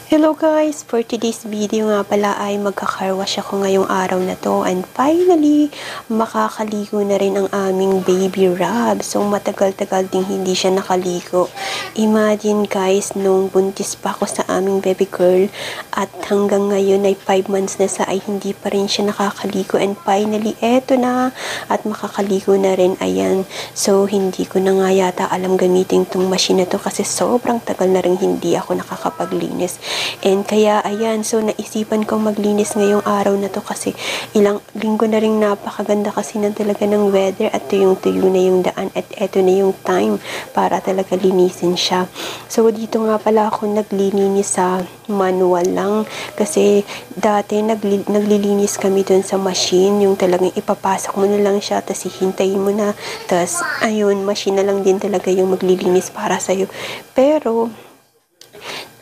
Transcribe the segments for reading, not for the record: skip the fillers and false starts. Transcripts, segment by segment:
Hello guys! For today's video nga pala ay magka-car wash ako ngayong araw na to and finally makakaligo na rin ang aming baby Rob. So matagal-tagal din hindi siya nakaligo. Imagine guys, nung buntis pa ako sa aming baby girl at hanggang ngayon ay 5 months na sa ay hindi pa rin siya nakakaligo and finally eto na at makakaligo na rin. Ayan, so hindi ko na nga yata alam gamitin tong machine na to kasi sobrang tagal na rin hindi ako nakakapaglinis. And kaya ayan, so naisipan kong maglinis ngayong araw na to kasi ilang linggo na rin napakaganda kasi na talaga ng weather at tuyong-tuyo na yung daan at eto na yung time para talaga linisin siya. So dito nga pala ako naglilinis sa manual lang kasi dati naglilinis kami dun sa machine, yung talagang ipapasok mo na lang siya tapos hihintayin mo na tapos ayun, machine na lang din talaga yung maglilinis para sa'yo. Pero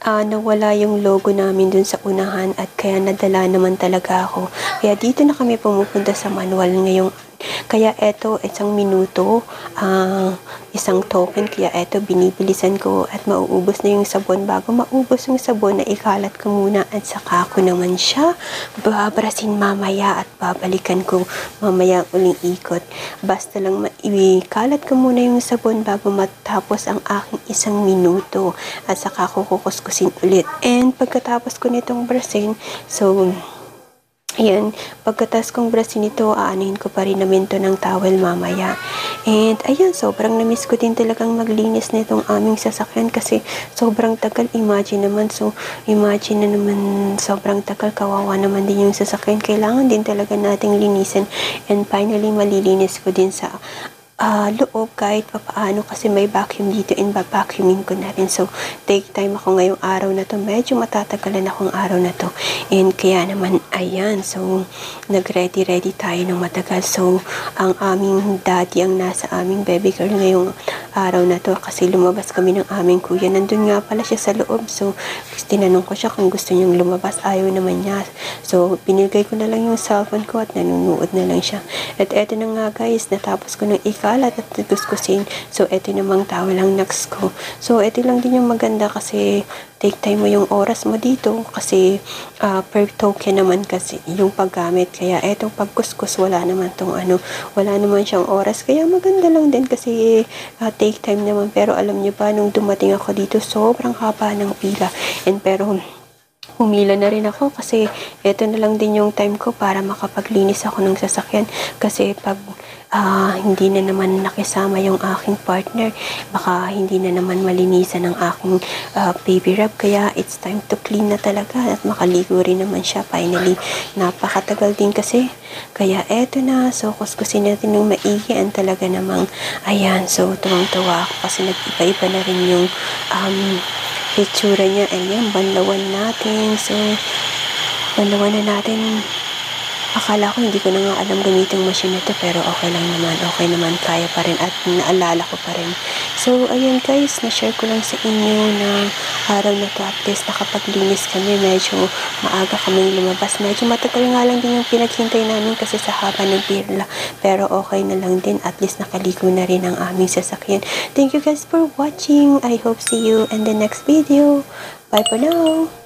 nawala yung logo namin dun sa unahan at kaya nadala naman talaga ako. Kaya dito na kami pumupunta sa manual ngayong. Kaya eto, isang minuto, isang token. Kaya eto, binibilisan ko at mauubos na yung sabon. Bago maubos yung sabon, na ikalat ko muna at saka ko naman siya babrasin mamaya at babalikan ko mamaya uling ikot. Basta lang ikalat ko muna yung sabon bago matapos ang aking isang minuto at saka ko kukuskusin ulit. And pagkatapos ko nitong brasin, so ayan, pagkatas kong brasin nito, aanuhin ko pa rin namin to ng towel mamaya. And ayan, sobrang namiss ko din talagang maglinis nitong aming sasakyan kasi sobrang tagal. Imagine naman, so imagine na naman sobrang tagal, kawawa naman din yung sasakyan. Kailangan din talaga nating linisin. And finally, malilinis ko din sa loob kahit papaano kasi may vacuum dito and vacuumin ko na rin. So, take time ako ngayong araw na to. Medyo matatagalan akong araw na to. And kaya naman, ayan. So, nag-ready tayo ng matagal. So, ang aming daddy ang nasa aming baby girl ngayong araw na to kasi lumabas kami ng aming kuya. Nandun nga pala siya sa loob. So, tinanong ko siya kung gusto niyang lumabas. Ayaw naman niya. So, binigay ko na lang yung cellphone ko at nanunood na lang siya. At eto na nga guys, natapos ko ng ikalat at kuskusin. So, eto namang towel ang next ko. So, eto lang din yung maganda kasi take time mo yung oras mo dito kasi per token naman kasi yung paggamit. Kaya etong pagkuskus wala naman wala naman siyang oras. Kaya maganda lang din kasi take time naman. Pero alam niyo ba, nung dumating ako dito, sobrang haba ng pila. And pero humila na rin ako kasi eto na lang din yung time ko para makapaglinis ako ng sasakyan kasi pag hindi na naman nakisama yung aking partner, baka hindi na naman malinisan ng aking baby Rob. Kaya it's time to clean na talaga at makaligo rin naman siya finally. Napakatagal din kasi. Kaya eto na, so kuskusin natin yung maigi and talaga namang ayan, so tuwang-tuwa ako kasi nag-iba-iba na rin yung itsura niya. Ayan, banlawan natin. So, banlawan na natin. Akala ko hindi ko na nga alam gamitin yung machine nito pero okay lang naman. Okay naman, kaya pa rin at naalala ko pa rin. So, ayun guys, na-share ko lang sa inyo na araw na to at least nakapaglinis kami. Medyo maaga kaming lumabas. Medyo matagal nga lang din yung pinaghintay namin kasi sa haba ng pila. Pero okay na lang din. At least nakaligo na rin ang aming sasakyan. Thank you guys for watching. I hope see you in the next video. Bye for now.